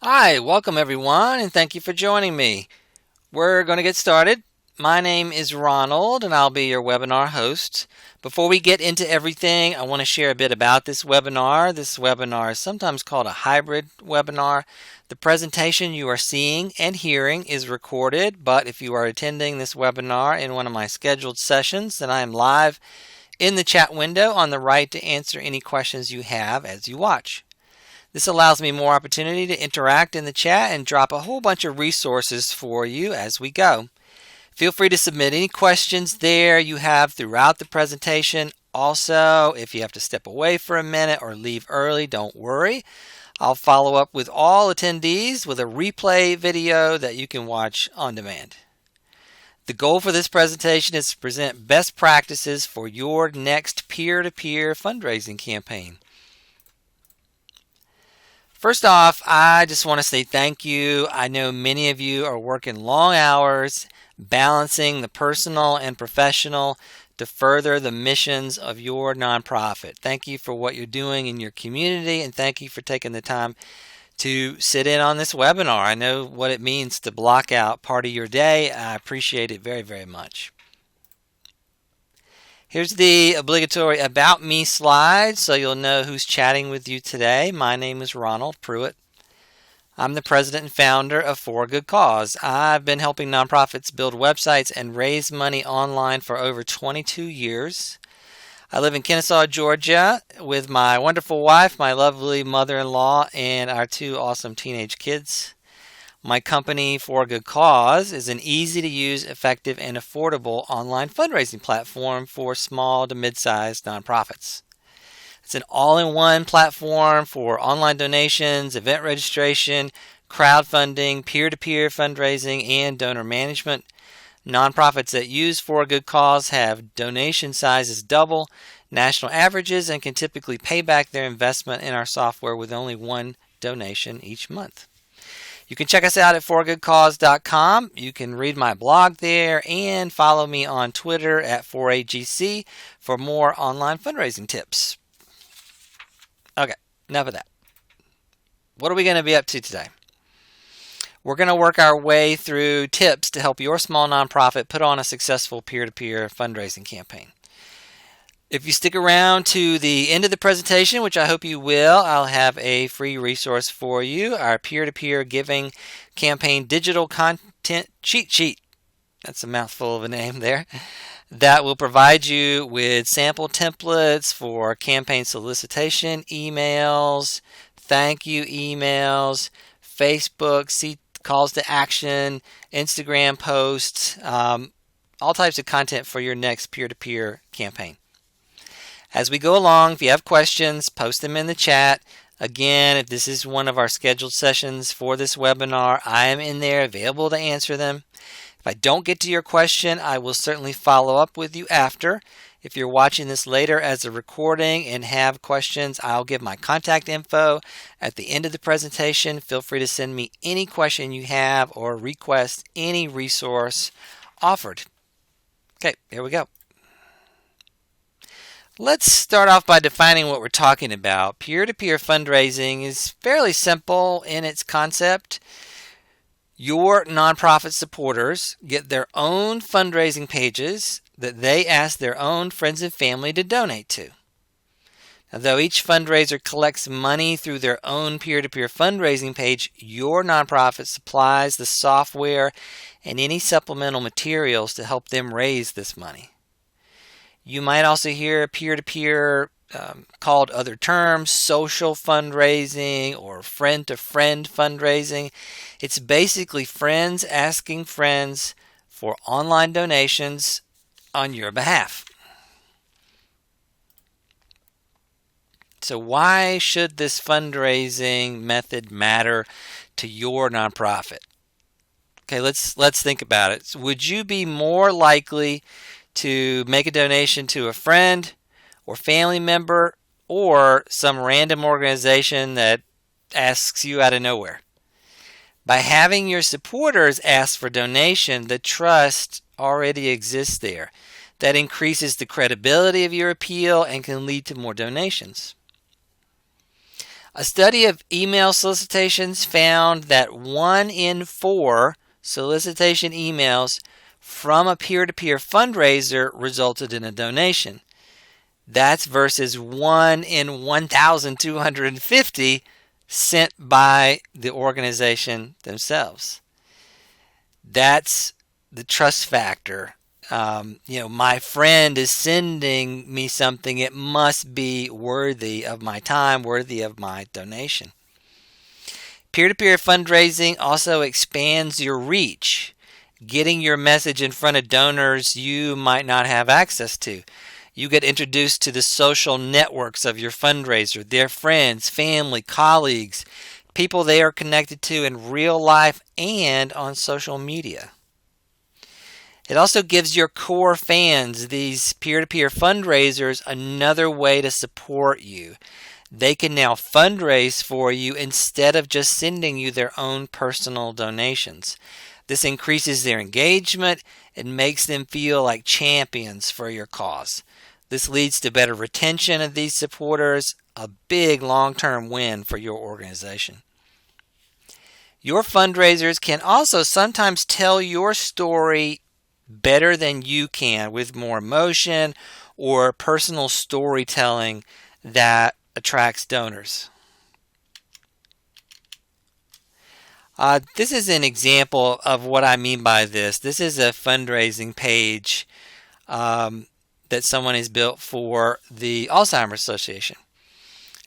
Hi, welcome everyone, and thank you for joining me. We're going to get started. My name is Ronald, and I'll be your webinar host. Before we get into everything, I want to share a bit about this webinar. This webinar is sometimes called a hybrid webinar. The presentation you are seeing and hearing is recorded, but if you are attending this webinar in one of my scheduled sessions, then I am live in the chat window on the right to answer any questions you have as you watch. This allows me more opportunity to interact in the chat and drop a whole bunch of resources for you as we go. Feel free to submit any questions there you have throughout the presentation. Also, if you have to step away for a minute or leave early, don't worry. I'll follow up with all attendees with a replay video that you can watch on demand. The goal for this presentation is to present best practices for your next peer-to-peer fundraising campaign. First off, I just want to say thank you. I know many of you are working long hours, balancing the personal and professional to further the missions of your nonprofit. Thank you for what you're doing in your community, and thank you for taking the time to sit in on this webinar. I know what it means to block out part of your day. I appreciate it very, very much. Here's the obligatory About Me slide so you'll know who's chatting with you today. My name is Ronald Pruitt. I'm the president and founder of For a Good Cause. I've been helping nonprofits build websites and raise money online for over 22 years. I live in Kennesaw, Georgia with my wonderful wife, my lovely mother-in-law, and our two awesome teenage kids. My company, For a Good Cause, is an easy-to-use, effective, and affordable online fundraising platform for small to mid-sized nonprofits. It's an all-in-one platform for online donations, event registration, crowdfunding, peer-to-peer fundraising, and donor management. Nonprofits that use For a Good Cause have donation sizes double national averages and can typically pay back their investment in our software with only one donation each month. You can check us out at foragoodcause.com. You can read my blog there and follow me on Twitter at 4AGC for more online fundraising tips. Okay, enough of that. What are we going to be up to today? We're going to work our way through tips to help your small nonprofit put on a successful peer-to-peer fundraising campaign. If you stick around to the end of the presentation, which I hope you will, I'll have a free resource for you, our peer-to-peer giving campaign digital content cheat sheet. That's a mouthful of a name there. That will provide you with sample templates for campaign solicitation emails, thank you emails, Facebook calls to action, Instagram posts, all types of content for your next peer-to-peer campaign. As we go along, if you have questions, post them in the chat. Again, if this is one of our scheduled sessions for this webinar, I am in there available to answer them. If I don't get to your question, I will certainly follow up with you after. If you're watching this later as a recording and have questions, I'll give my contact info at the end of the presentation. Feel free to send me any question you have or request any resource offered. Okay, here we go. Let's start off by defining what we're talking about. Peer-to-peer fundraising is fairly simple in its concept. Your nonprofit supporters get their own fundraising pages that they ask their own friends and family to donate to. Now, though each fundraiser collects money through their own peer-to-peer fundraising page, your nonprofit supplies the software and any supplemental materials to help them raise this money. You might also hear peer-to-peer called other terms, social fundraising or friend-to-friend fundraising. It's basically friends asking friends for online donations on your behalf. So why should this fundraising method matter to your nonprofit? Okay, let's think about it. So would you be more likely to make a donation to a friend or family member or some random organization that asks you out of nowhere? By having your supporters ask for donation, the trust already exists there. That increases the credibility of your appeal and can lead to more donations. A study of email solicitations found that 1 in 4 solicitation emails from a peer-to-peer fundraiser resulted in a donation. That's versus 1 in 1,250 sent by the organization themselves. That's the trust factor. My friend is sending me something. It must be worthy of my time, worthy of my donation. Peer-to-peer fundraising also expands your reach, getting your message in front of donors you might not have access to. You get introduced to the social networks of your fundraiser, their friends, family, colleagues, people they are connected to in real life and on social media. It also gives your core fans, these peer-to-peer fundraisers, another way to support you. They can now fundraise for you instead of just sending you their own personal donations. This increases their engagement and makes them feel like champions for your cause. This leads to better retention of these supporters, a big long-term win for your organization. Your fundraisers can also sometimes tell your story better than you can, with more emotion or personal storytelling that attracts donors. This is an example of what I mean by this. This is a fundraising page that someone has built for the Alzheimer's Association.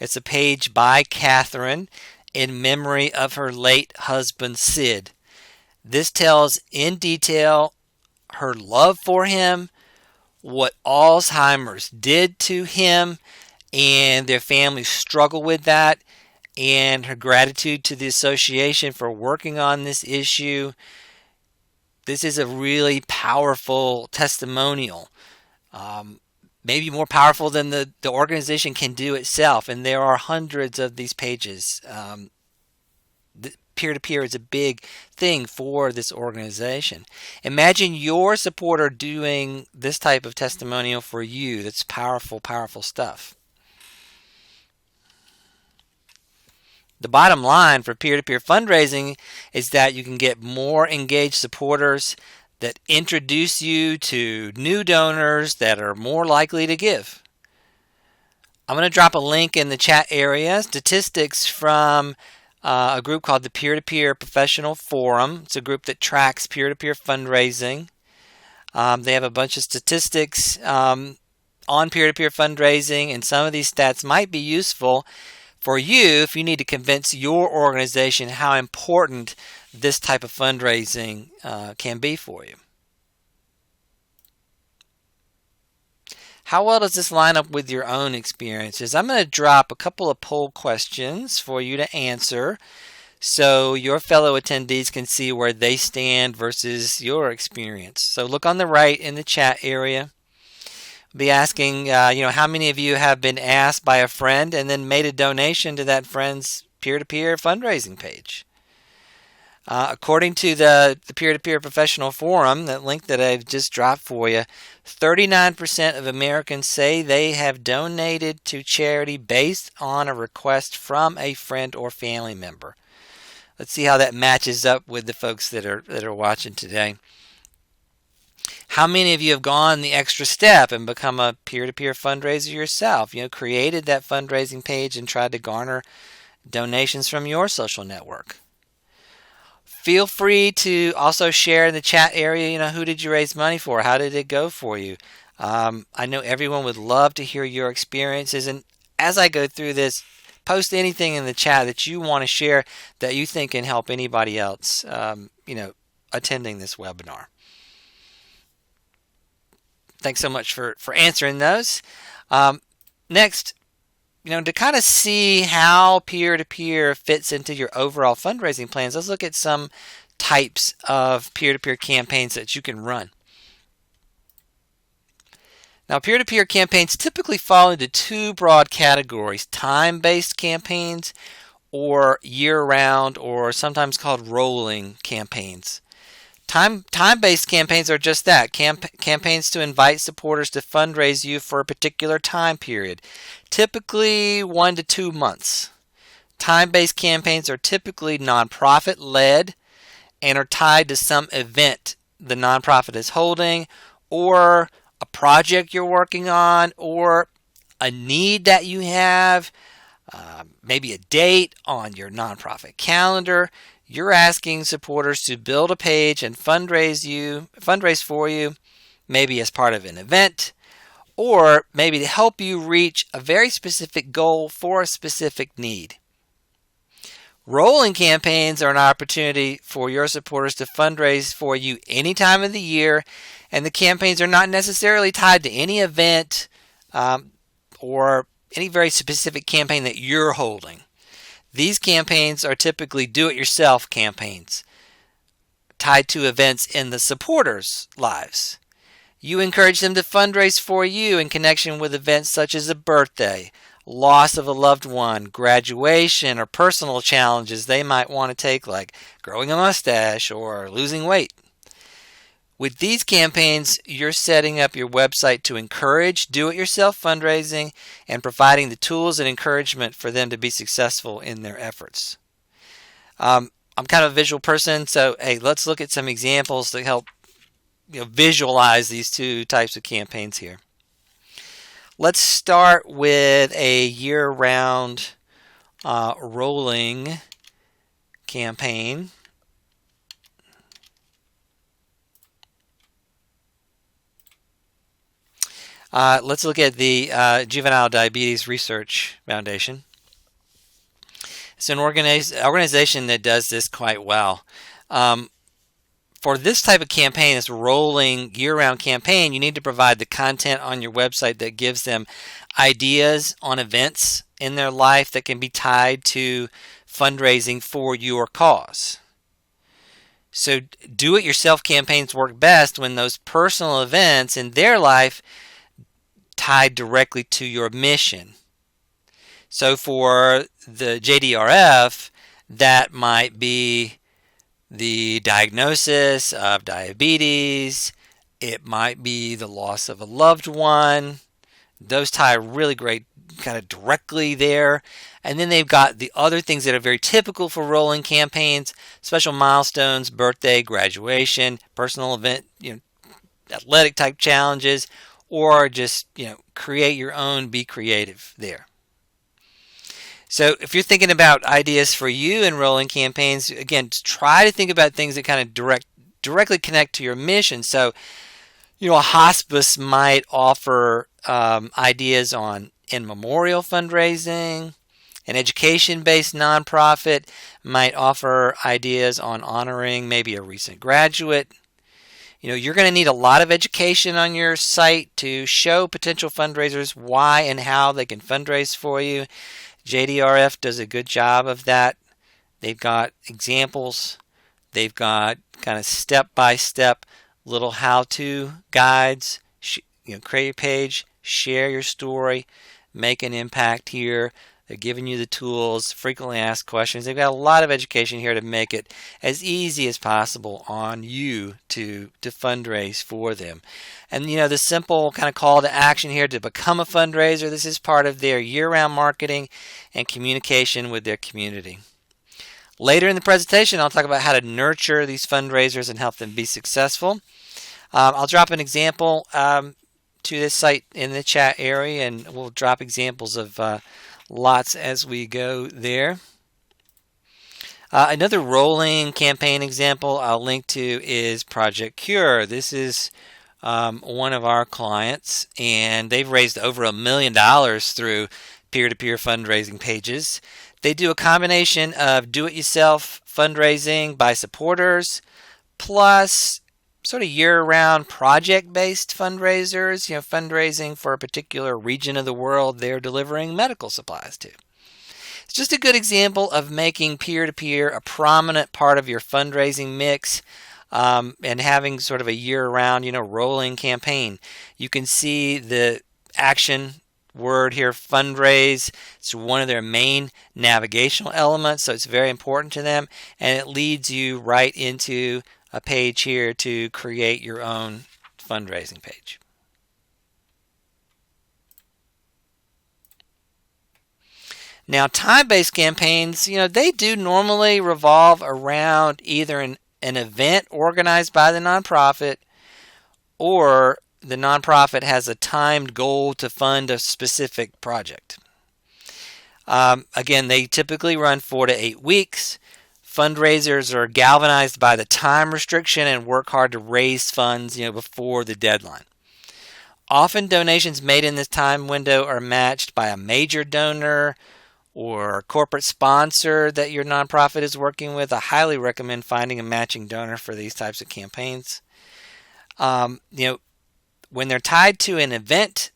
It's a page by Catherine in memory of her late husband, Sid. This tells in detail her love for him, what Alzheimer's did to him, and their family's struggle with that, and her gratitude to the association for working on this issue. This is a really powerful testimonial, maybe more powerful than the organization can do itself, and there are hundreds of these pages. Peer-to-peer is a big thing for this organization. Imagine your supporter doing this type of testimonial for you. That's powerful, powerful stuff. The bottom line for peer-to-peer fundraising is that you can get more engaged supporters that introduce you to new donors that are more likely to give. I'm going to drop a link in the chat area, statistics from a group called the Peer-to-Peer Professional Forum. It's a group that tracks peer-to-peer fundraising. They have a bunch of statistics on peer-to-peer fundraising, and some of these stats might be useful for you if you need to convince your organization how important this type of fundraising can be for you. How well does this line up with your own experiences? I'm going to drop a couple of poll questions for you to answer so your fellow attendees can see where they stand versus your experience. So look on the right in the chat area. I'll be asking, how many of you have been asked by a friend and then made a donation to that friend's peer-to-peer fundraising page? According to the Peer-to-Peer Professional Forum, that link that I've just dropped for you, 39% of Americans say they have donated to charity based on a request from a friend or family member. Let's see how that matches up with the folks that are watching today. How many of you have gone the extra step and become a peer-to-peer fundraiser yourself? Created that fundraising page and tried to garner donations from your social network. Feel free to also share in the chat area, who did you raise money for? How did it go for you? I know everyone would love to hear your experiences. And as I go through this, post anything in the chat that you want to share that you think can help anybody else, attending this webinar. Thanks so much for answering those. Next, to kind of see how peer-to-peer fits into your overall fundraising plans, let's look at some types of peer-to-peer campaigns that you can run. Now, peer-to-peer campaigns typically fall into two broad categories: time-based campaigns or year-round, or sometimes called rolling campaigns. Time-based campaigns are just that, campaigns to invite supporters to fundraise you for a particular time period, typically 1 to 2 months. Time-based campaigns are typically nonprofit-led and are tied to some event the nonprofit is holding, or a project you're working on, or a need that you have, maybe a date on your nonprofit calendar. You're asking supporters to build a page and fundraise for you, maybe as part of an event, or maybe to help you reach a very specific goal for a specific need. Rolling campaigns are an opportunity for your supporters to fundraise for you any time of the year, and the campaigns are not necessarily tied to any event or any very specific campaign that you're holding. These campaigns are typically do-it-yourself campaigns tied to events in the supporters' lives. You encourage them to fundraise for you in connection with events such as a birthday, loss of a loved one, graduation, or personal challenges they might want to take, like growing a mustache or losing weight. With these campaigns, you're setting up your website to encourage do-it-yourself fundraising and providing the tools and encouragement for them to be successful in their efforts. I'm kind of a visual person, so hey, let's look at some examples to help visualize these two types of campaigns here. Let's start with a year-round rolling campaign. Let's look at the Juvenile Diabetes Research Foundation. It's an organization that does this quite well. For this type of campaign, this rolling year-round campaign, you need to provide the content on your website that gives them ideas on events in their life that can be tied to fundraising for your cause. So do-it-yourself campaigns work best when those personal events in their life tied directly to your mission. So for the JDRF, that might be the diagnosis of diabetes. It might be the loss of a loved one. Those tie really great kind of directly there. And then they've got the other things that are very typical for rolling campaigns: special milestones, birthday, graduation, personal event, athletic type challenges, or just, create your own, be creative there. So if you're thinking about ideas for you in rolling campaigns, again, try to think about things that kind of directly connect to your mission. So, a hospice might offer ideas on in memorial fundraising. An education-based nonprofit might offer ideas on honoring maybe a recent graduate. You're going to need a lot of education on your site to show potential fundraisers why and how they can fundraise for you. JDRF does a good job of that. They've got examples. They've got kind of step-by-step little how-to guides. Create a page, share your story, make an impact here. They're giving you the tools, frequently asked questions. They've got a lot of education here to make it as easy as possible on you to fundraise for them. And the simple kind of call to action here to become a fundraiser, this is part of their year-round marketing and communication with their community. Later in the presentation, I'll talk about how to nurture these fundraisers and help them be successful. I'll drop an example to this site in the chat area, and we'll drop examples of lots as we go there. Another rolling campaign example I'll link to is Project Cure. This is one of our clients, and they've raised over $1 million through peer-to-peer fundraising pages. They do a combination of do-it-yourself fundraising by supporters, plus sort of year-round project-based fundraisers, fundraising for a particular region of the world they're delivering medical supplies to. It's just a good example of making peer-to-peer a prominent part of your fundraising mix, and having sort of a year-round, rolling campaign. You can see the action word here, fundraise. It's one of their main navigational elements, so it's very important to them, and it leads you right into a page here to create your own fundraising page. Now, time-based campaigns, they do normally revolve around either an event organized by the nonprofit, or the nonprofit has a timed goal to fund a specific project. Again, they typically run 4 to 8 weeks. Fundraisers are galvanized by the time restriction and work hard to raise funds, before the deadline. Often donations made in this time window are matched by a major donor or corporate sponsor that your nonprofit is working with. I highly recommend finding a matching donor for these types of campaigns. When they're tied to an event,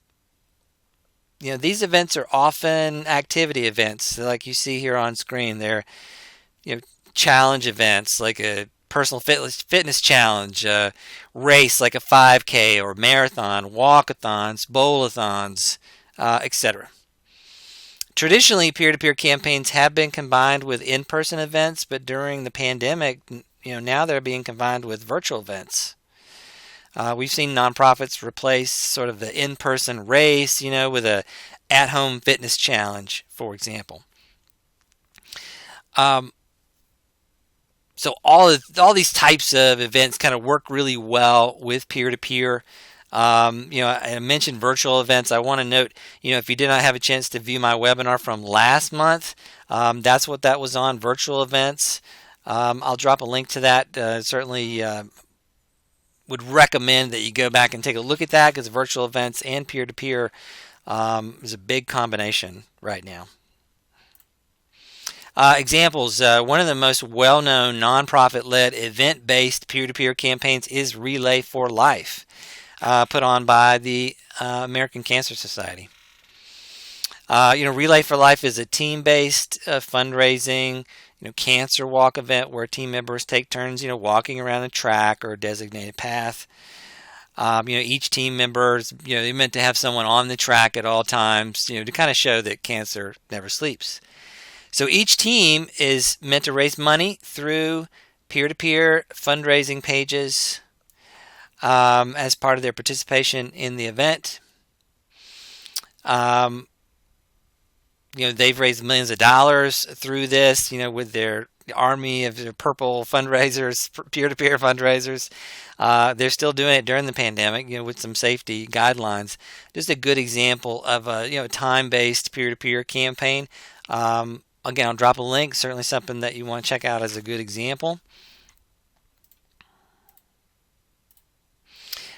these events are often activity events, like you see here on screen. They're challenge events like a personal fitness challenge, a race like a 5K or marathon, walkathons, bowl-a-thons, etc. Traditionally, peer-to-peer campaigns have been combined with in-person events, but during the pandemic, now they're being combined with virtual events. We've seen nonprofits replace sort of the in-person race, with a at-home fitness challenge, for example. So all these types of events kind of work really well with peer-to-peer. I mentioned virtual events. I want to note, if you did not have a chance to view my webinar from last month, that's what that was on, virtual events. I'll drop a link to that. Certainly would recommend that you go back and take a look at that, because virtual events and peer-to-peer is a big combination right now. Examples, one of the most well-known nonprofit-led event-based peer-to-peer campaigns is Relay for Life, put on by the American Cancer Society. Relay for Life is a team-based fundraising, cancer walk event where team members take turns, walking around a track or a designated path. Each team member, they're meant to have someone on the track at all times, to kind of show that cancer never sleeps. So each team is meant to raise money through peer-to-peer fundraising pages as part of their participation in the event. They've raised millions of dollars through this, with their army of their purple fundraisers, peer-to-peer fundraisers. They're still doing it during the pandemic, with some safety guidelines. Just a good example of a time-based peer-to-peer campaign. Again, I'll drop a link. Certainly something that you want to check out as a good example.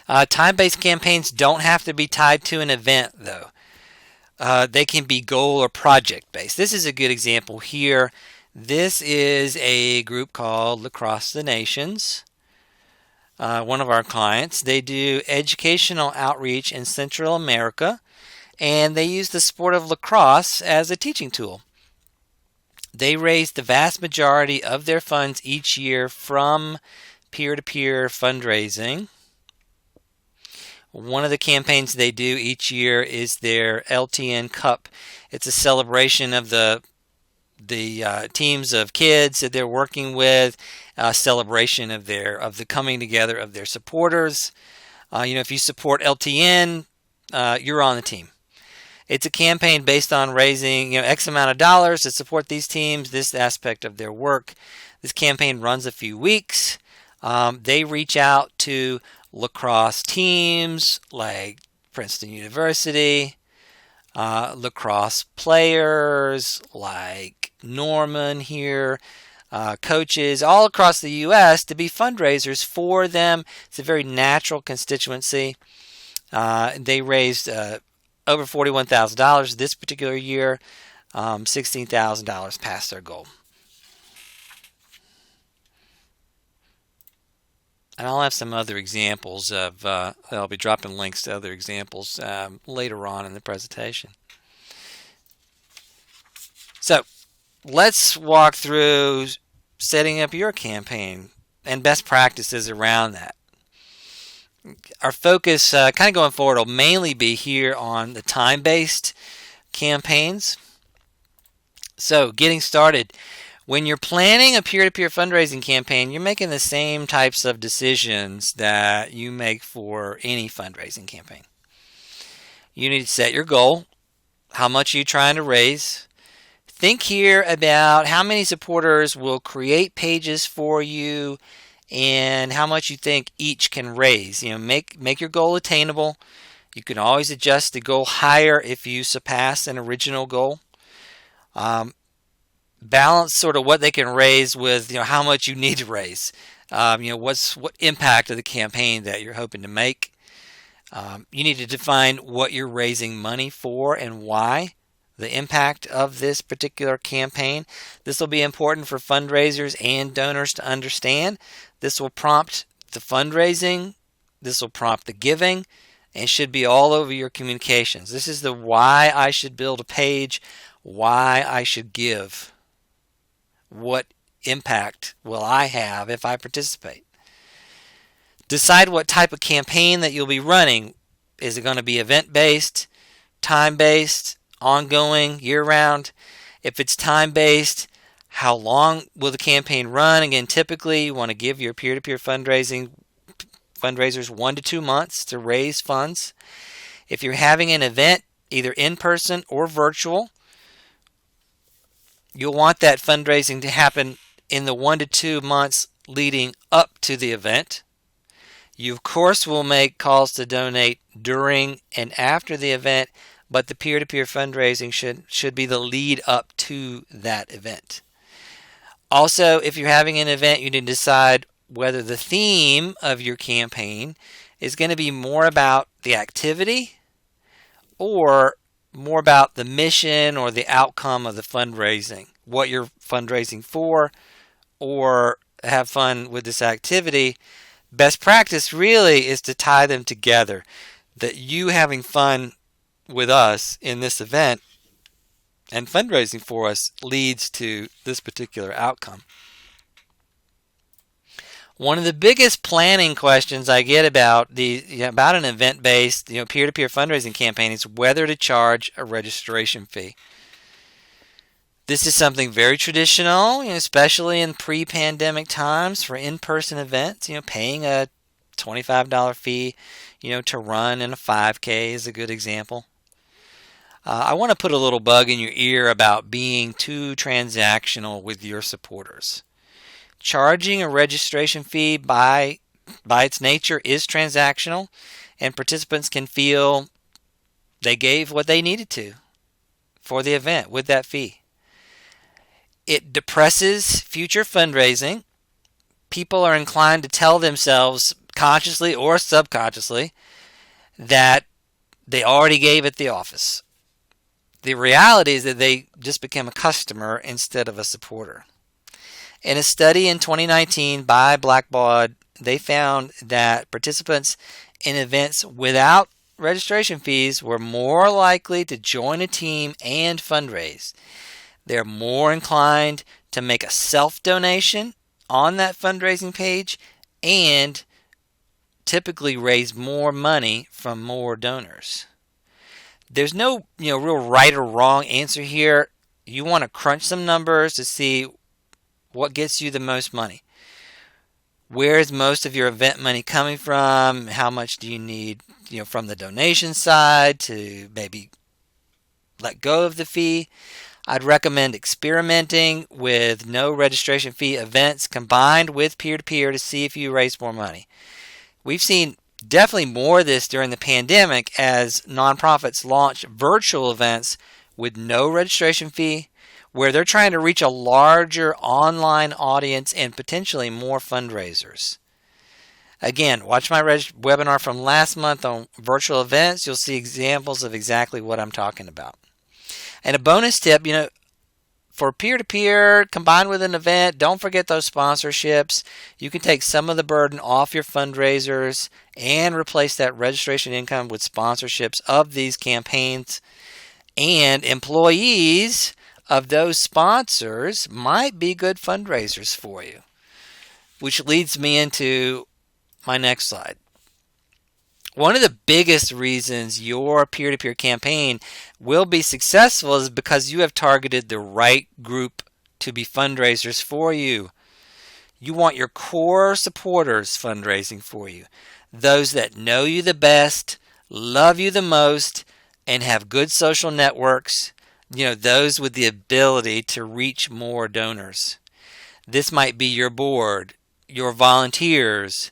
Time-based campaigns don't have to be tied to an event, though. They can be goal or project-based. This is a good example here. This is a group called Lacrosse the Nations, one of our clients. They do educational outreach in Central America, and they use the sport of lacrosse as a teaching tool. They raise the vast majority of their funds each year from peer-to-peer fundraising. One of the campaigns they do each year is their LTN Cup. It's a celebration of the teams of kids that they're working with, a celebration of the coming together of their supporters. If you support LTN, you're on the team. It's a campaign based on raising X amount of dollars to support these teams, this aspect of their work. This campaign runs a few weeks. They reach out to lacrosse teams like Princeton University, lacrosse players like Norman here, coaches all across the U.S. to be fundraisers for them. It's a very natural constituency. They raised over $41,000 this particular year, $16,000 past their goal. And I'll have some other examples of, I'll be dropping links to other examples later on in the presentation. So let's walk through setting up your campaign and best practices around that. Our focus kind of going forward will mainly be here on the time-based campaigns. So getting started. When you're planning a peer-to-peer fundraising campaign, you're making the same types of decisions that you make for any fundraising campaign. You need to set your goal. How much are you trying to raise? Think here about how many supporters will create pages for you and how much you think each can raise. Make your goal attainable. You can always adjust the goal higher if you surpass an original goal. Balance sort of what they can raise with how much you need to raise. What impact of the campaign that you're hoping to make. You need to define what you're raising money for and why. The impact of this particular campaign. This will be important for fundraisers and donors to understand. This will prompt the fundraising. This will prompt the giving, and should be all over your communications. This is the why I should build a page, why I should give. What impact will I have if I participate? Decide what type of campaign that you'll be running. Is it going to be event-based, time-based, ongoing, year-round? If it's time-based, how long will the campaign run? Again, typically you want to give your peer-to-peer fundraisers 1 to 2 months to raise funds. If you're having an event, either in person or virtual, you'll want that fundraising to happen in the 1 to 2 months leading up to the event. You, of course, will make calls to donate during and after the event, but the peer-to-peer fundraising should be the lead up to that event. Also, if you're having an event, you need to decide whether the theme of your campaign is going to be more about the activity or more about the mission or the outcome of the fundraising, what you're fundraising for, or have fun with this activity. Best practice really is to tie them together, that you having fun with us in this event and fundraising for us leads to this particular outcome. One of the biggest planning questions I get about an event-based peer-to-peer fundraising campaign is whether to charge a registration fee. This is something very traditional, especially in pre-pandemic times for in-person events. Paying a $25 fee, to run in a 5K is a good example. I want to put a little bug in your ear about being too transactional with your supporters. Charging a registration fee by its nature is transactional, and participants can feel they gave what they needed to for the event with that fee. It depresses future fundraising. People are inclined to tell themselves, consciously or subconsciously, that they already gave at the office. The reality is that they just became a customer instead of a supporter. In a study in 2019 by Blackbaud, they found that participants in events without registration fees were more likely to join a team and fundraise. They're more inclined to make a self-donation on that fundraising page and typically raise more money from more donors. There's no real right or wrong answer here. You want to crunch some numbers to see what gets you the most money. Where is most of your event money coming from? How much do you need from the donation side to maybe let go of the fee? I'd recommend experimenting with no registration fee events combined with peer-to-peer to see if you raise more money. We've seen definitely more of this during the pandemic as nonprofits launch virtual events with no registration fee, where they're trying to reach a larger online audience and potentially more fundraisers. Again, watch my webinar from last month on virtual events. You'll see examples of exactly what I'm talking about. And a bonus tip, for peer-to-peer combined with an event, don't forget those sponsorships. You can take some of the burden off your fundraisers and replace that registration income with sponsorships of these campaigns. And employees of those sponsors might be good fundraisers for you, which leads me into my next slide. One of the biggest reasons your peer-to-peer campaign will be successful is because you have targeted the right group to be fundraisers for you. You want your core supporters fundraising for you, those that know you the best, love you the most, and have good social networks. those with the ability to reach more donors. This might be your board, your volunteers,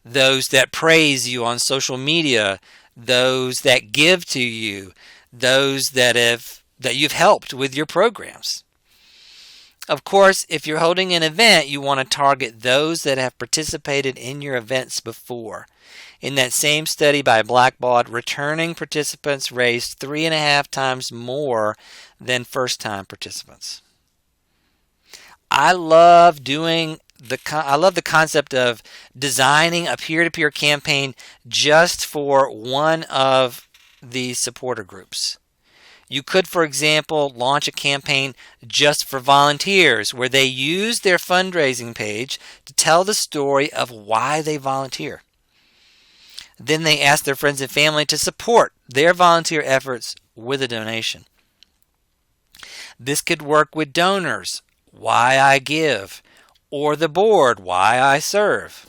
those that praise you on social media, those that give to you, those that you've helped with your programs. Of course, if you're holding an event, you want to target those that have participated in your events before. In that same study by Blackbaud, returning participants raised 3.5 times more than first-time participants. I love the concept of designing a peer-to-peer campaign just for one of these supporter groups. You could, for example, launch a campaign just for volunteers where they use their fundraising page to tell the story of why they volunteer. Then they ask their friends and family to support their volunteer efforts with a donation. This could work with donors, why I give, or the board, why I serve.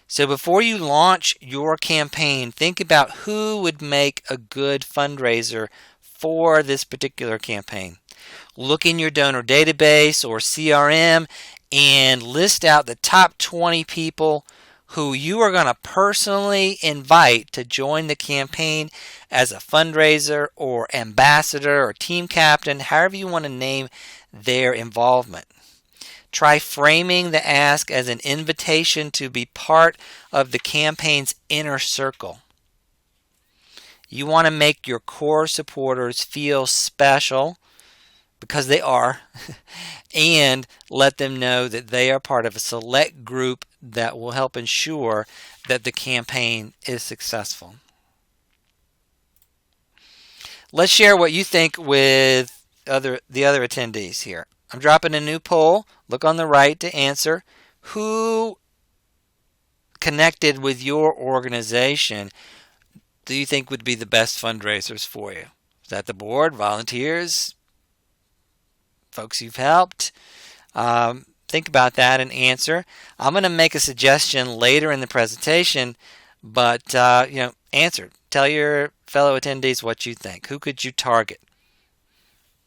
So before you launch your campaign, think about who would make a good fundraiser for this particular campaign. Look in your donor database or CRM and list out the top 20 people who you are going to personally invite to join the campaign as a fundraiser or ambassador or team captain, however you want to name their involvement. Try framing the ask as an invitation to be part of the campaign's inner circle. You want to make your core supporters feel special, because they are, and let them know that they are part of a select group that will help ensure that the campaign is successful. Let's share what you think with the other attendees here. I'm dropping a new poll. Look on the right to answer. Who connected with your organization do you think would be the best fundraisers for you? Is that the board, volunteers, folks you've helped? Think about that and answer. I'm going to make a suggestion later in the presentation, but answer. Tell your fellow attendees what you think. Who could you target?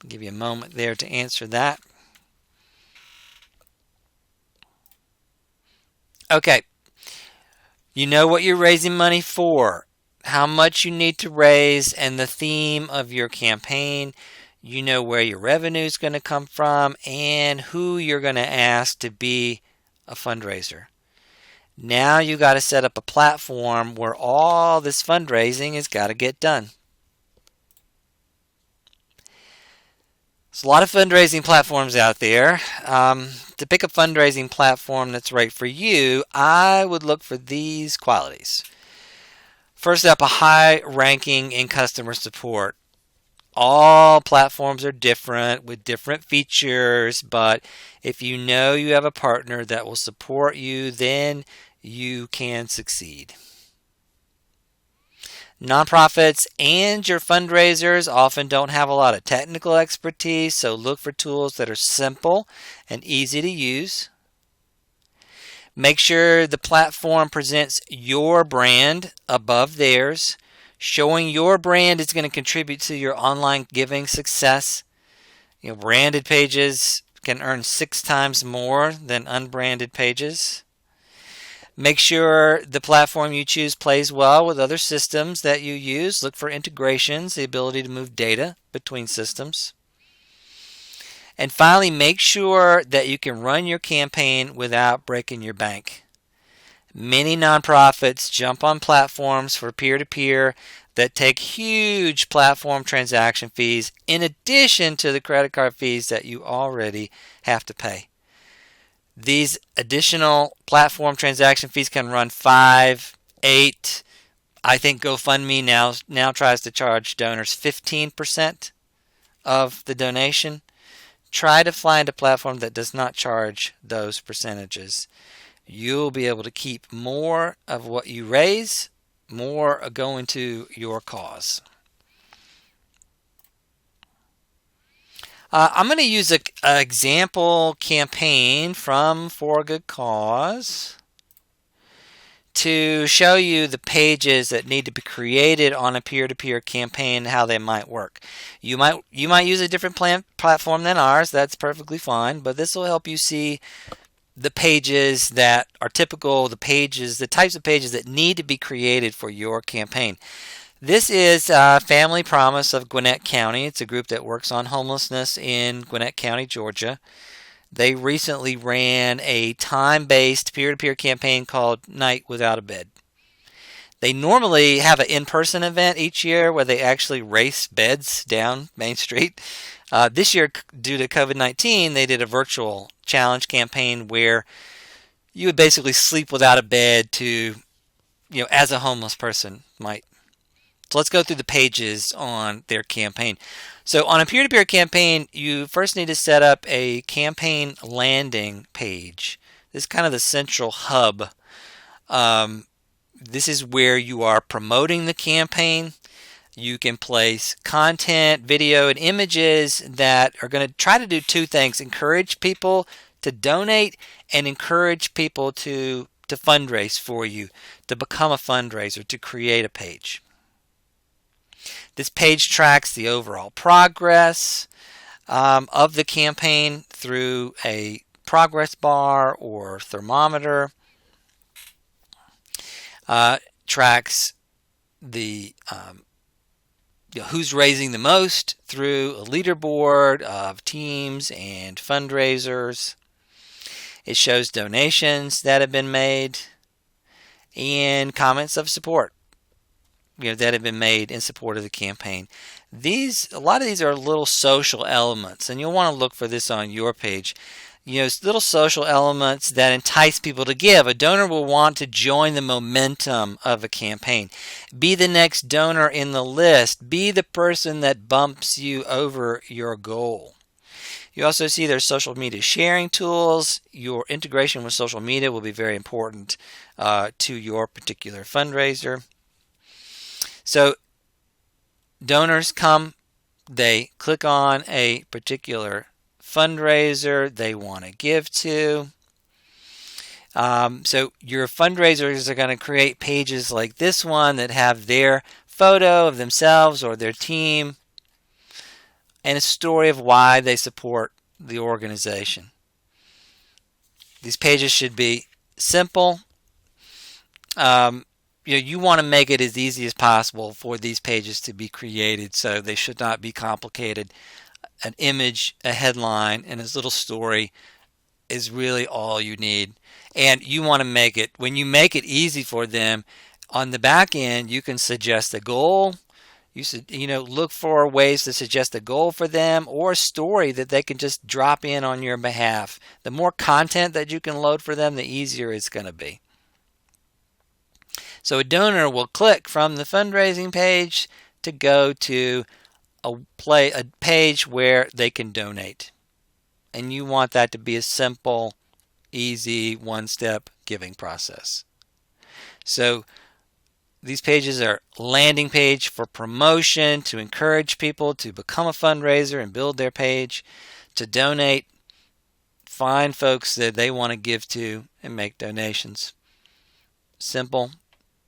I'll give you a moment there to answer that. Okay. You know what you're raising money for, how much you need to raise, and the theme of your campaign. You know where your revenue is going to come from and who you're going to ask to be a fundraiser. Now you got to set up a platform where all this fundraising has got to get done. There's a lot of fundraising platforms out there. To pick a fundraising platform that's right for you, I would look for these qualities. First up, a high ranking in customer support. All platforms are different with different features, but if you know you have a partner that will support you, then you can succeed. Nonprofits and your fundraisers often don't have a lot of technical expertise, so look for tools that are simple and easy to use. Make sure the platform presents your brand above theirs. Showing your brand is going to contribute to your online giving success. Branded pages can earn 6 times more than unbranded pages. Make sure the platform you choose plays well with other systems that you use. Look for integrations, the ability to move data between systems. And finally, make sure that you can run your campaign without breaking your bank. Many nonprofits jump on platforms for peer-to-peer that take huge platform transaction fees in addition to the credit card fees that you already have to pay. These additional platform transaction fees can run 5, 8. I think GoFundMe now tries to charge donors 15% of the donation. Try to find a platform that does not charge those percentages. You'll be able to keep more of what you raise, more going to your cause. I'm going to use an example campaign from For a Good Cause to show you the pages that need to be created on a peer-to-peer campaign, how they might work. You might use a different platform than ours. That's perfectly fine, but this will help you see the pages that are typical, the types of pages that need to be created for your campaign. This is Family Promise of Gwinnett County. It's a group that works on homelessness in Gwinnett County, Georgia. They recently ran a time-based peer-to-peer campaign called Night Without a Bed. They normally have an in-person event each year where they actually race beds down Main Street. This year, due to COVID-19, they did a virtual challenge campaign where you would basically sleep without a bed to, as a homeless person might. So let's go through the pages on their campaign. So on a peer-to-peer campaign, you first need to set up a campaign landing page. This is kind of the central hub. This is where you are promoting the campaign. You can place content, video, and images that are going to try to do two things: encourage people to donate and encourage people to fundraise for you, to become a fundraiser, to create a page. This page tracks the overall progress of the campaign through a progress bar or thermometer. Tracks the who's raising the most through a leaderboard of teams and fundraisers. It shows donations that have been made and comments of support that have been made in support of the campaign. A lot of these are little social elements, and you'll want to look for this on your page. Little social elements that entice people to give. A donor will want to join the momentum of a campaign. Be the next donor in the list. Be the person that bumps you over your goal. You also see there's social media sharing tools. Your integration with social media will be very important to your particular fundraiser. So donors come, they click on a particular fundraiser they want to give to. So your fundraisers are going to create pages like this one that have their photo of themselves or their team and a story of why they support the organization. These pages should be simple. You want to make it as easy as possible for these pages to be created, so they should not be complicated. An image, a headline, and a little story is really all you need. And you want to make it, when you make it easy for them, on the back end, you can suggest a goal. You should, look for ways to suggest a goal for them or a story that they can just drop in on your behalf. The more content that you can load for them, the easier it's going to be. So a donor will click from the fundraising page to go to a page where they can donate. And you want that to be a simple, easy, one-step giving process. So these pages are landing page for promotion, to encourage people to become a fundraiser and build their page, to donate, find folks that they want to give to and make donations. Simple,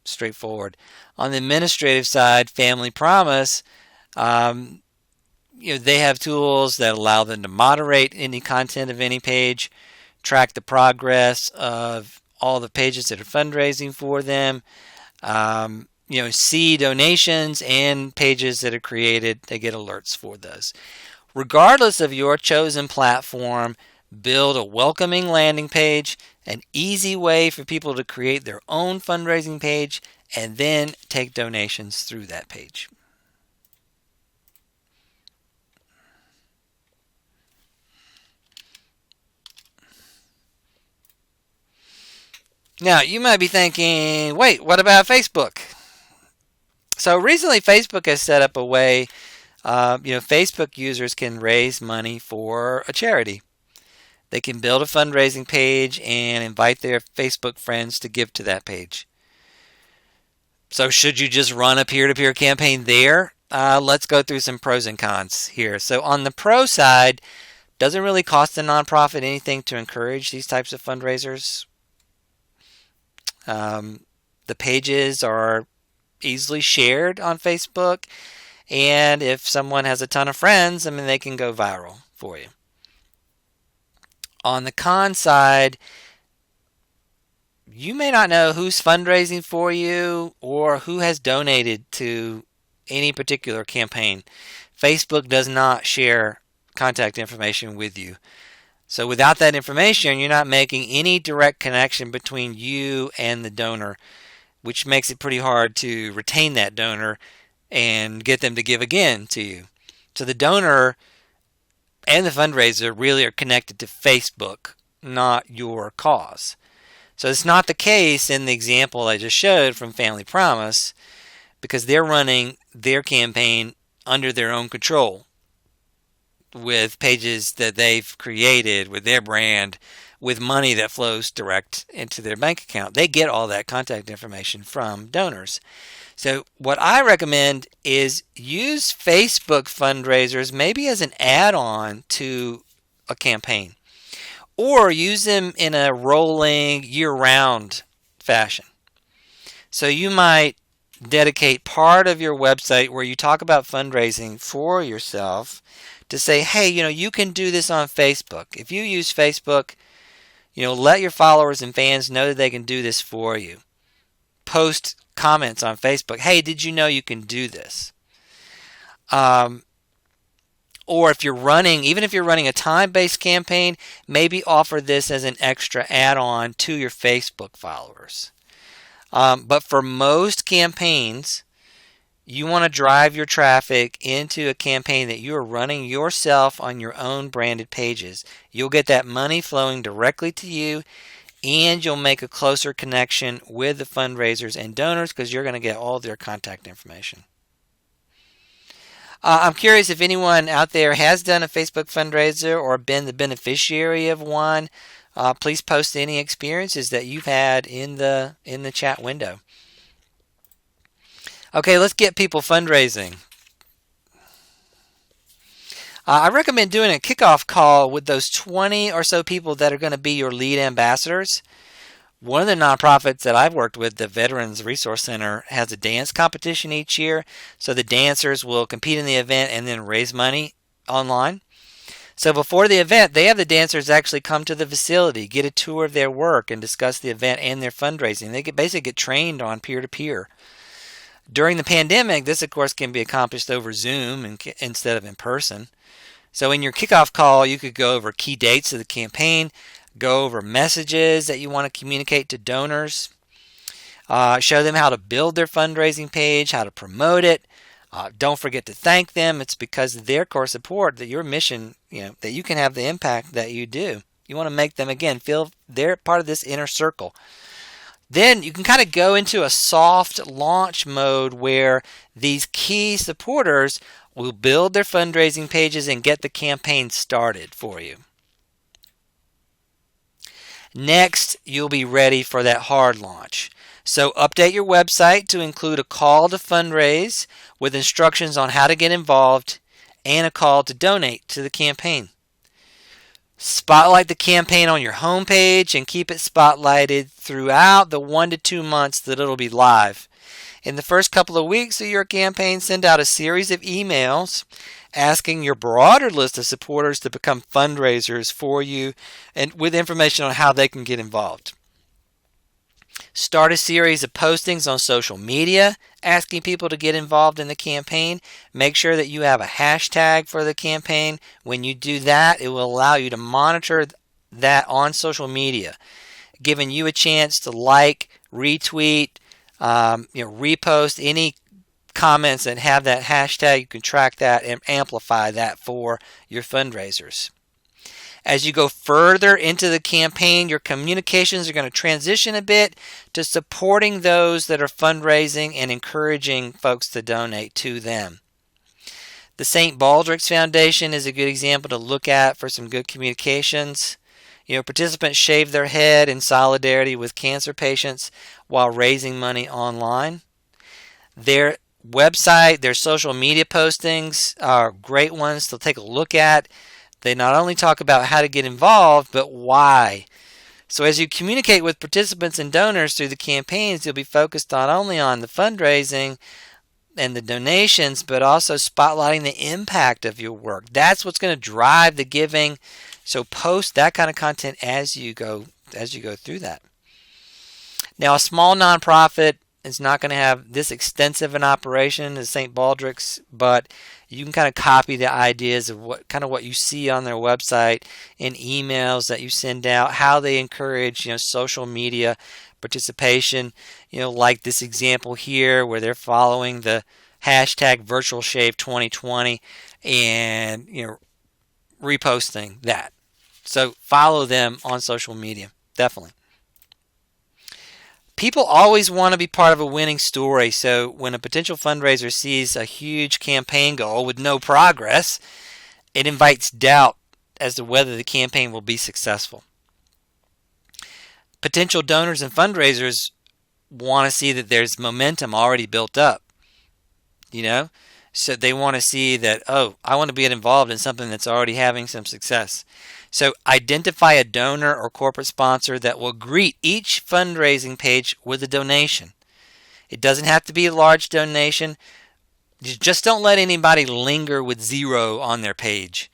straightforward. On the administrative side, Family Promise, they have tools that allow them to moderate any content of any page, track the progress of all the pages that are fundraising for them, see donations and pages that are created. They get alerts for those. Regardless of your chosen platform, build a welcoming landing page, an easy way for people to create their own fundraising page, and then take donations through that page. Now, you might be thinking, wait, what about Facebook? So recently, Facebook has set up a way, Facebook users can raise money for a charity. They can build a fundraising page and invite their Facebook friends to give to that page. So should you just run a peer-to-peer campaign there? Let's go through some pros and cons here. So on the pro side, doesn't really cost the nonprofit anything to encourage these types of fundraisers. The pages are easily shared on Facebook, and if someone has a ton of friends, they can go viral for you. On the con side, you may not know who's fundraising for you or who has donated to any particular campaign. Facebook does not share contact information with you. So without that information, you're not making any direct connection between you and the donor, which makes it pretty hard to retain that donor and get them to give again to you. So the donor and the fundraiser really are connected to Facebook, not your cause. So it's not the case in the example I just showed from Family Promise, because they're running their campaign under their own control with pages that they've created with their brand, with money that flows direct into their bank account. They get all that contact information from donors. So what I recommend is use Facebook fundraisers maybe as an add-on to a campaign, or use them in a rolling year-round fashion. So you might dedicate part of your website where you talk about fundraising for yourself to say, hey, you can do this on Facebook. If you use Facebook, let your followers and fans know that they can do this for you. Post comments on Facebook. Hey, did you know you can do this? Or if you're running a time-based campaign, maybe offer this as an extra add-on to your Facebook followers. But for most campaigns, you want to drive your traffic into a campaign that you are running yourself on your own branded pages. You'll get that money flowing directly to you, and you'll make a closer connection with the fundraisers and donors because you're going to get all their contact information. I'm curious if anyone out there has done a Facebook fundraiser or been the beneficiary of one. Please post any experiences that you've had in the chat window. Okay, let's get people fundraising. I recommend doing a kickoff call with those 20 or so people that are going to be your lead ambassadors. One of the nonprofits that I've worked with, the Veterans Resource Center, has a dance competition each year. So the dancers will compete in the event and then raise money online. So before the event, they have the dancers actually come to the facility, get a tour of their work, and discuss the event and their fundraising. They basically get trained on peer-to-peer. During the pandemic, this, of course, can be accomplished over Zoom instead of in person. So in your kickoff call, you could go over key dates of the campaign, go over messages that you want to communicate to donors, show them how to build their fundraising page, how to promote it. Don't forget to thank them. It's because of their core support that your mission, that you can have the impact that you do. You want to make them, again, feel they're part of this inner circle. Then you can kind of go into a soft launch mode where these key supporters will build their fundraising pages and get the campaign started for you. Next, you'll be ready for that hard launch. So update your website to include a call to fundraise with instructions on how to get involved and a call to donate to the campaign. Spotlight the campaign on your homepage and keep it spotlighted throughout the 1 to 2 months that it'll be live. In the first couple of weeks of your campaign, send out a series of emails asking your broader list of supporters to become fundraisers for you and with information on how they can get involved. Start a series of postings on social media asking people to get involved in the campaign. Make sure that you have a hashtag for the campaign. When you do that, it will allow you to monitor that on social media, giving you a chance to like, retweet, repost any comments that have that hashtag. You can track that and amplify that for your fundraisers. As you go further into the campaign, your communications are going to transition a bit to supporting those that are fundraising and encouraging folks to donate to them. The St. Baldrick's Foundation is a good example to look at for some good communications. Participants shave their head in solidarity with cancer patients while raising money online. Their website, their social media postings are great ones to take a look at. They not only talk about how to get involved, but why. So as you communicate with participants and donors through the campaigns, you'll be focused not only on the fundraising and the donations, but also spotlighting the impact of your work. That's what's going to drive the giving. So post that kind of content as you go through that. Now, a small nonprofit is not going to have this extensive an operation as St. Baldrick's, but you can kind of copy the ideas of what you see on their website in emails that you send out, how they encourage social media participation, like this example here where they're following the hashtag virtual shave 2020 and reposting that. So follow them on social media, definitely. People always want to be part of a winning story, so when a potential fundraiser sees a huge campaign goal with no progress, it invites doubt as to whether the campaign will be successful. Potential donors and fundraisers want to see that there's momentum already built up, so they want to see that, I want to get involved in something that's already having some success. So identify a donor or corporate sponsor that will greet each fundraising page with a donation. It doesn't have to be a large donation. Just don't let anybody linger with zero on their page.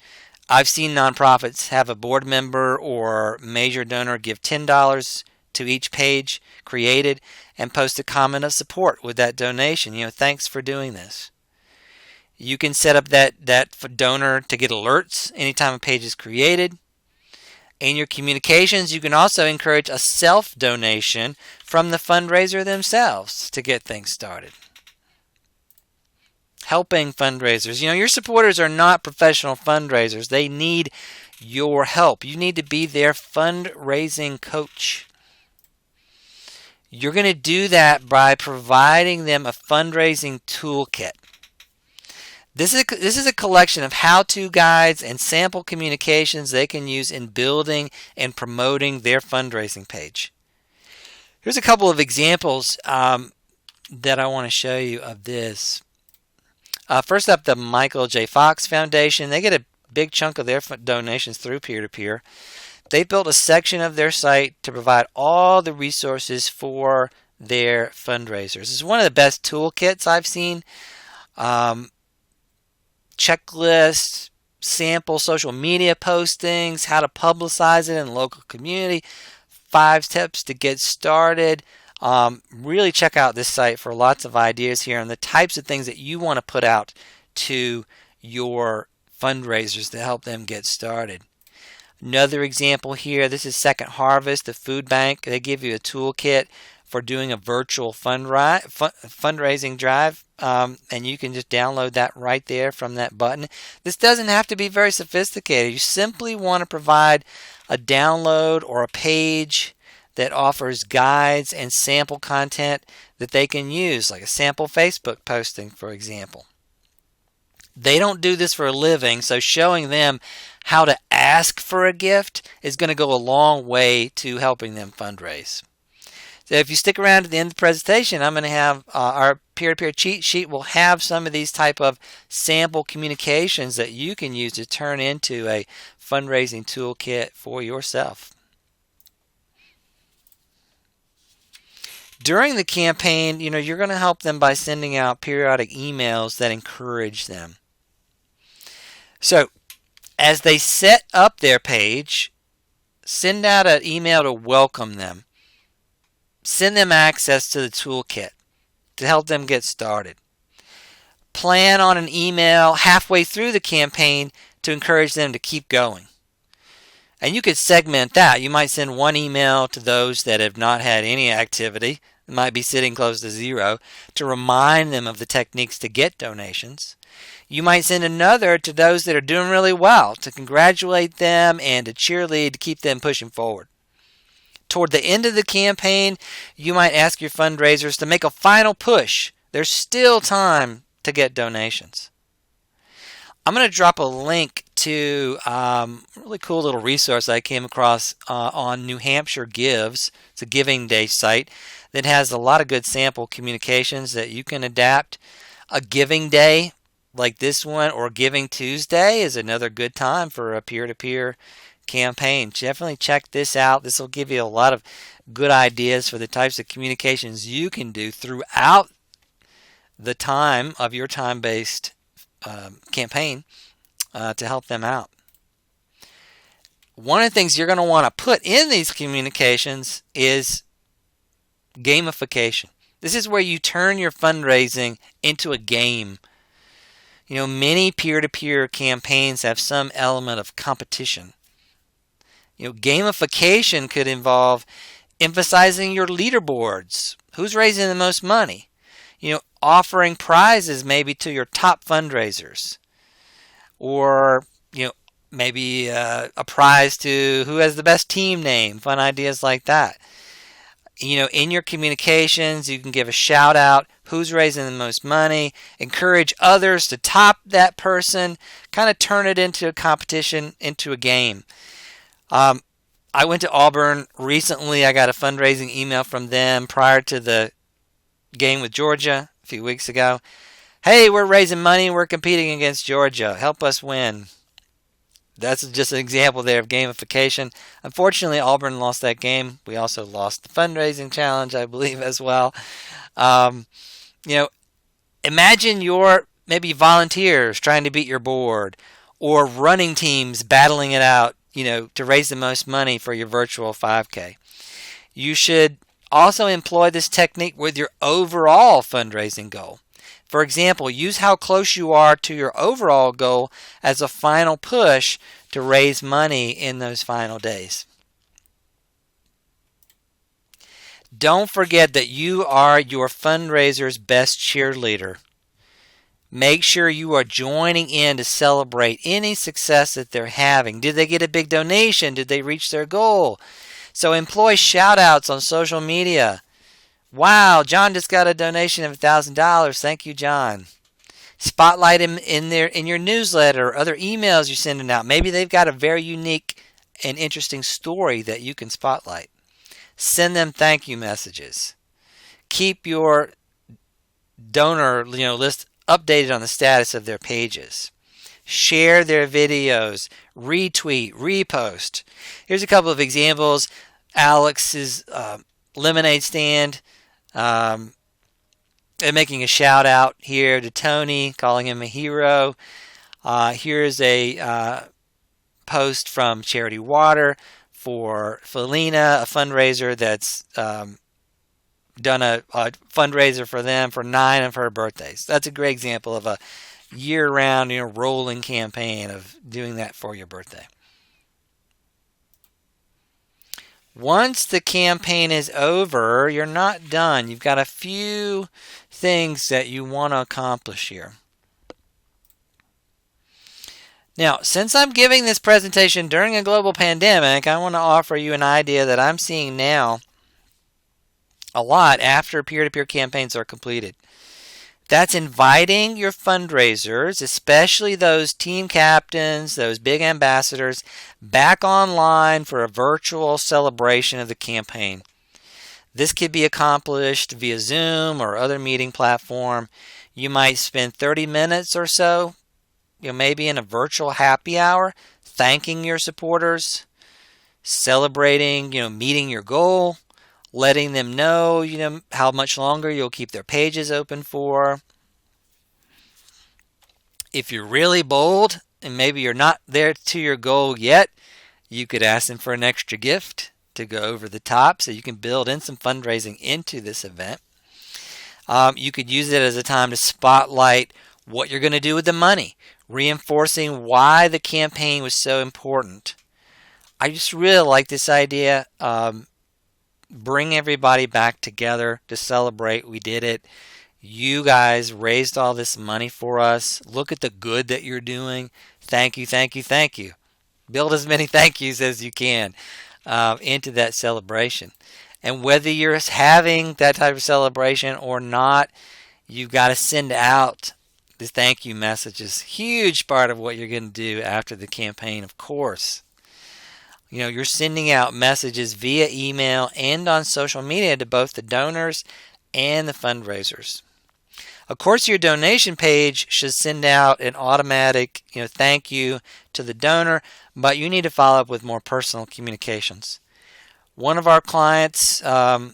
I've seen nonprofits have a board member or major donor give $10 to each page created and post a comment of support with that donation. Thanks for doing this. You can set up that donor to get alerts anytime a page is created. In your communications, you can also encourage a self-donation from the fundraiser themselves to get things started. Helping fundraisers. Your supporters are not professional fundraisers. They need your help. You need to be their fundraising coach. You're going to do that by providing them a fundraising toolkit. This is a collection of how-to guides and sample communications they can use in building and promoting their fundraising page. Here's a couple of examples that I want to show you of this. First up, the Michael J. Fox Foundation. They get a big chunk of their donations through peer-to-peer. They built a section of their site to provide all the resources for their fundraisers. This is one of the best toolkits I've seen. Checklists, sample social media postings, how to publicize it in the local community, 5 tips to get started. Really check out this site for lots of ideas here on the types of things that you want to put out to your fundraisers to help them get started. Another example here, this is Second Harvest, the food bank. They give you a toolkit for doing a virtual fundraising drive, and you can just download that right there from that button. This doesn't have to be very sophisticated. You simply want to provide a download or a page that offers guides and sample content that they can use, like a sample Facebook posting, for example. They don't do this for a living, so showing them how to ask for a gift is going to go a long way to helping them fundraise. So if you stick around to the end of the presentation, I'm going to have our peer-to-peer cheat sheet will have some of these type of sample communications that you can use to turn into a fundraising toolkit for yourself. During the campaign, you're going to help them by sending out periodic emails that encourage them. So, as they set up their page, send out an email to welcome them. Send them access to the toolkit to help them get started. Plan on an email halfway through the campaign to encourage them to keep going. And you could segment that. You might send one email to those that have not had any activity, might be sitting close to zero, to remind them of the techniques to get donations. You might send another to those that are doing really well to congratulate them and to cheerlead to keep them pushing forward. Toward the end of the campaign, you might ask your fundraisers to make a final push. There's still time to get donations. I'm going to drop a link to a really cool little resource I came across on New Hampshire Gives. It's a Giving Day site that has a lot of good sample communications that you can adapt. A Giving Day like this one or Giving Tuesday is another good time for a peer-to-peer campaign. Definitely check this out. This will give you a lot of good ideas for the types of communications you can do throughout the time of your time-based campaign to help them out. One of the things you're going to want to put in these communications is gamification. This is where you turn your fundraising into a game. Many peer-to-peer campaigns have some element of competition. Gamification could involve emphasizing your leaderboards. Who's raising the most money? Offering prizes maybe to your top fundraisers. Or, maybe a prize to who has the best team name. Fun ideas like that. In your communications, you can give a shout out, who's raising the most money, encourage others to top that person, kind of turn it into a competition, into a game. I went to Auburn recently. I got a fundraising email from them prior to the game with Georgia a few weeks ago. Hey, we're raising money. We're competing against Georgia. Help us win. That's just an example there of gamification. Unfortunately, Auburn lost that game. We also lost the fundraising challenge, I believe, as well. Imagine your maybe volunteers trying to beat your board, or running teams battling it out, to raise the most money for your virtual 5K. You should also employ this technique with your overall fundraising goal. For example, use how close you are to your overall goal as a final push to raise money in those final days. Don't forget that you are your fundraiser's best cheerleader. Make sure you are joining in to celebrate any success that they're having. Did they get a big donation? Did they reach their goal? So employ shout outs on social media. Wow, John just got a donation of $1,000. Thank you, John. Spotlight him in your newsletter or other emails you're sending out. Maybe they've got a very unique and interesting story that you can spotlight. Send them thank you messages. Keep your donor list updated on the status of their pages. Share their videos. Retweet, repost. Here's a couple of examples. Alex's lemonade stand. And making a shout out here to Tony, calling him a hero. Here's a post from Charity Water for Felina, a fundraiser that's done a fundraiser for them for 9 of her birthdays. That's a great example of a year-round, rolling campaign of doing that for your birthday. Once the campaign is over, you're not done. You've got a few things that you want to accomplish here. Now, since I'm giving this presentation during a global pandemic, I want to offer you an idea that I'm seeing now a lot after peer-to-peer campaigns are completed. That's inviting your fundraisers, especially those team captains, those big ambassadors, back online for a virtual celebration of the campaign. This could be accomplished via Zoom or other meeting platform. You might spend 30 minutes or so, maybe in a virtual happy hour, thanking your supporters, celebrating, meeting your goal, letting them know, how much longer you'll keep their pages open for. If you're really bold and maybe you're not there to your goal yet, you could ask them for an extra gift to go over the top so you can build in some fundraising into this event. You could use it as a time to spotlight what you're going to do with the money, reinforcing why the campaign was so important. I just really like this idea. Bring everybody back together to celebrate. We did it. You guys raised all this money for us. Look at the good that you're doing. Thank you, thank you, thank you. Build as many thank yous as you can into that celebration. And whether you're having that type of celebration or not, you've got to send out the thank you messages. Huge part of what you're going to do after the campaign, of course. You're sending out messages via email and on social media to both the donors and the fundraisers. Of course, your donation page should send out an automatic, thank you to the donor, but you need to follow up with more personal communications. One of our clients, a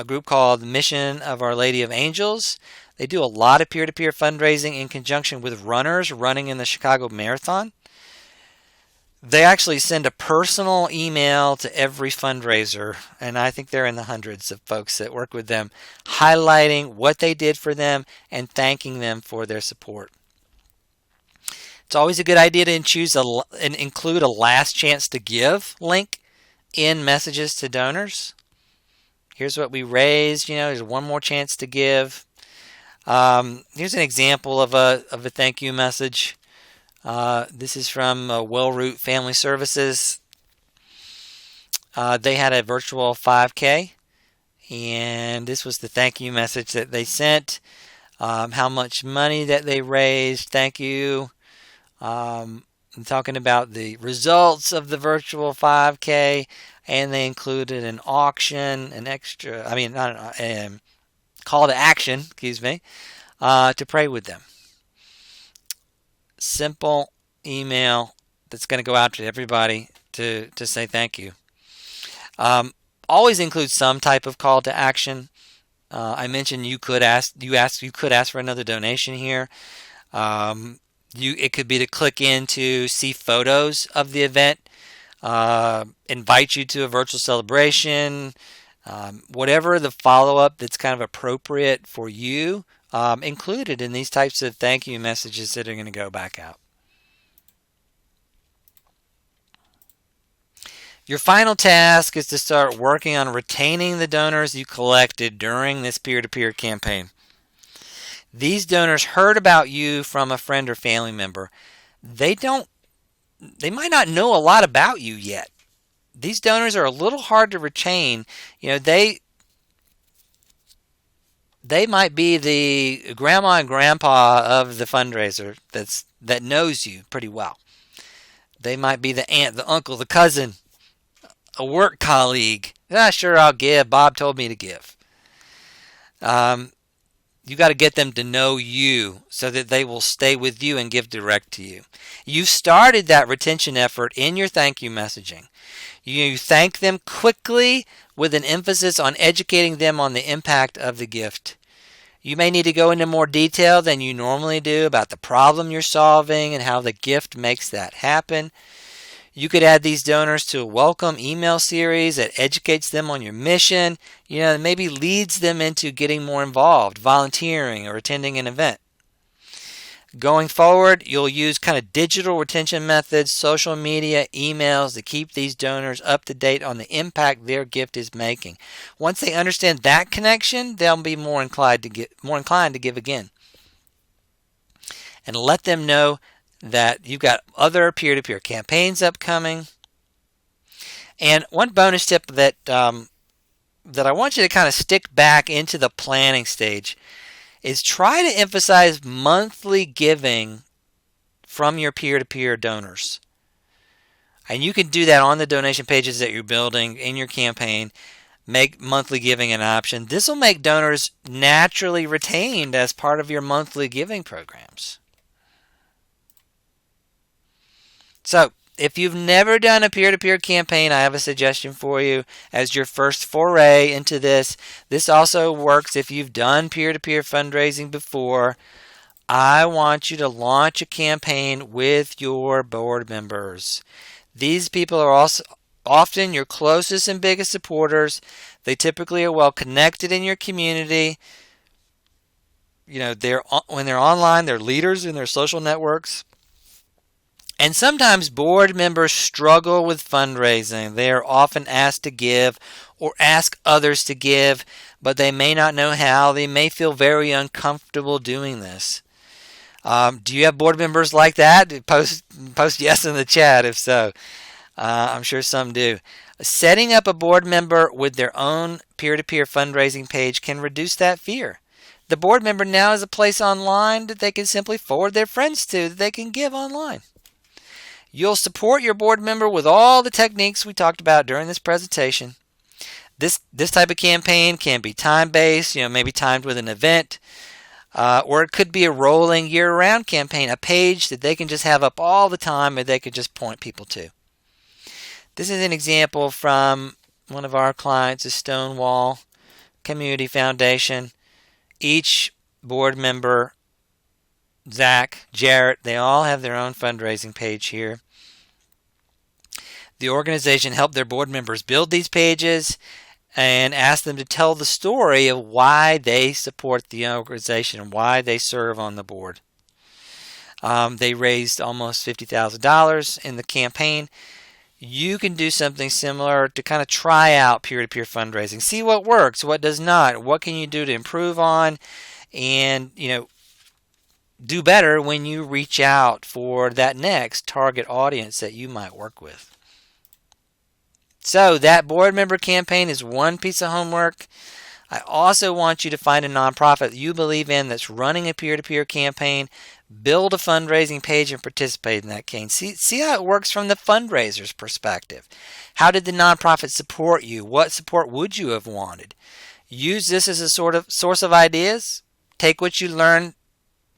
group called the Mission of Our Lady of Angels, they do a lot of peer-to-peer fundraising in conjunction with runners running in the Chicago Marathon. They actually send a personal email to every fundraiser, and I think they're in the hundreds of folks that work with them, highlighting what they did for them and thanking them for their support. It's always a good idea to include a last chance to give link in messages to donors. Here's what we raised, there's one more chance to give. Here's an example of a thank you message. This is from Wellroot Family Services. They had a virtual 5K, and this was the thank you message that they sent. How much money that they raised, thank you. I'm talking about the results of the virtual 5K, and they included an auction, call to action, to pray with them. Simple email that's going to go out to everybody to say thank you. Always include some type of call to action. I mentioned you could ask for another donation here. It could be to click in to see photos of the event, invite you to a virtual celebration, whatever the follow-up that's kind of appropriate for you, included in these types of thank you messages that are going to go back out. Your final task is to start working on retaining the donors you collected during this peer-to-peer campaign. These donors heard about you from a friend or family member. They might not know a lot about you yet. These donors are a little hard to retain. They might be the grandma and grandpa of the fundraiser that knows you pretty well. They might be the aunt, the uncle, the cousin, a work colleague. Sure, I'll give. Bob told me to give. You got to get them to know you so that they will stay with you and give direct to you. You started that retention effort in your thank you messaging. You thank them quickly with an emphasis on educating them on the impact of the gift. You may need to go into more detail than you normally do about the problem you're solving and how the gift makes that happen. You could add these donors to a welcome email series that educates them on your mission, maybe leads them into getting more involved, volunteering, or attending an event. Going forward, you'll use kind of digital retention methods, social media, emails to keep these donors up to date on the impact their gift is making. Once they understand that connection, they'll be more inclined to give again. And let them know that you've got other peer-to-peer campaigns upcoming. And one bonus tip that I want you to kind of stick back into the planning stage is try to emphasize monthly giving from your peer-to-peer donors. And you can do that on the donation pages that you're building in your campaign. Make monthly giving an option. This will make donors naturally retained as part of your monthly giving programs. So, if you've never done a peer-to-peer campaign, I have a suggestion for you as your first foray into this. This also works if you've done peer-to-peer fundraising before. I want you to launch a campaign with your board members. These people are also often your closest and biggest supporters. They typically are well connected in your community. When they're online, they're leaders in their social networks. And sometimes board members struggle with fundraising. They are often asked to give or ask others to give, but they may not know how. They may feel very uncomfortable doing this. Do you have board members like that? Post yes in the chat if so. I'm sure some do. Setting up a board member with their own peer-to-peer fundraising page can reduce that fear. The board member now has a place online that they can simply forward their friends to that they can give online. You'll support your board member with all the techniques we talked about during this presentation. This type of campaign can be time-based, maybe timed with an event. Or it could be a rolling year-round campaign, a page that they can just have up all the time and they could just point people to. This is an example from one of our clients, the Stonewall Community Foundation. Each board member, Zach, Jarrett, they all have their own fundraising page here. The organization helped their board members build these pages and asked them to tell the story of why they support the organization and why they serve on the board. They raised almost $50,000 in the campaign. You can do something similar to kind of try out peer-to-peer fundraising. See what works, what does not, what can you do to improve on, and do better when you reach out for that next target audience that you might work with. So that board member campaign is one piece of homework. I also want you to find a nonprofit that you believe in that's running a peer-to-peer campaign. Build a fundraising page and participate in that campaign. See how it works from the fundraiser's perspective. How did the nonprofit support you? What support would you have wanted? Use this as a sort of source of ideas. Take what you learn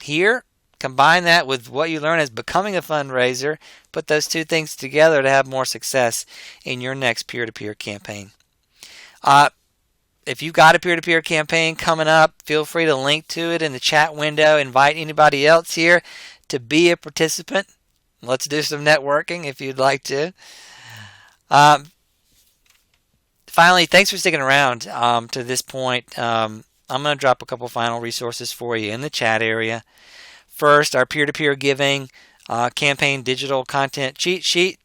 here, combine that with what you learn as becoming a fundraiser, put those two things together to have more success in your next peer-to-peer campaign. If you've got a peer-to-peer campaign coming up, feel free to link to it in the chat window. Invite anybody else here to be a participant. Let's do some networking if you'd like to. Finally, thanks for sticking around to this point. I'm going to drop a couple final resources for you in the chat area. First, our peer-to-peer giving campaign digital content cheat sheet.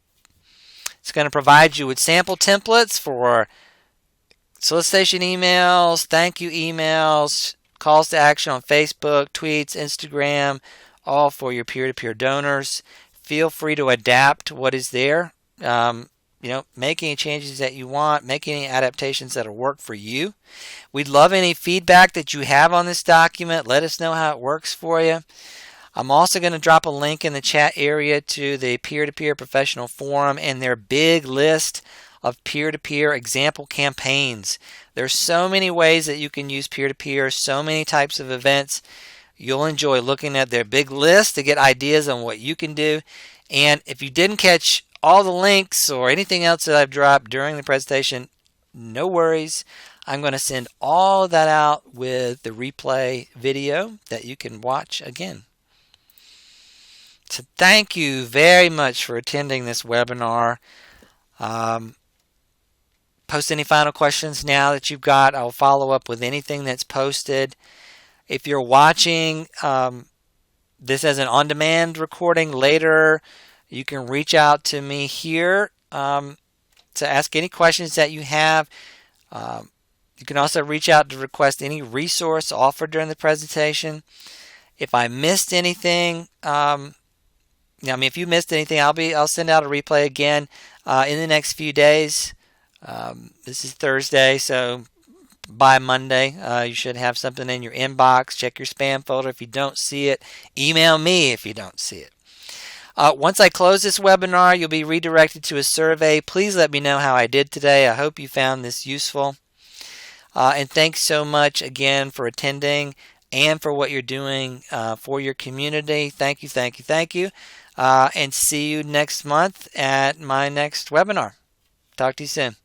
It's going to provide you with sample templates for solicitation emails, thank you emails, calls to action on Facebook, tweets, Instagram, all for your peer-to-peer donors. Feel free to adapt what is there. Make any changes that you want, make any adaptations that'll work for you. We'd love any feedback that you have on this document. Let us know how it works for you. I'm also going to drop a link in the chat area to the Peer-to-Peer Professional Forum and their big list of peer-to-peer example campaigns. There's so many ways that you can use peer-to-peer, so many types of events. You'll enjoy looking at their big list to get ideas on what you can do. And if you didn't catch all the links or anything else that I've dropped during the presentation, no worries. I'm going to send all of that out with the replay video that you can watch again. So thank you very much for attending this webinar. Post any final questions now that you've got. I'll follow up with anything that's posted. If you're watching this as an on-demand recording later, you can reach out to me here to ask any questions that you have. You can also reach out to request any resource offered during the presentation. If I missed anything, if you missed anything, I'll send out a replay again in the next few days. This is Thursday, so by Monday you should have something in your inbox. Check your spam folder if you don't see it. Email me if you don't see it. Once I close this webinar, you'll be redirected to a survey. Please let me know how I did today. I hope you found this useful. And thanks so much again for attending and for what you're doing for your community. Thank you, thank you, thank you. And see you next month at my next webinar. Talk to you soon.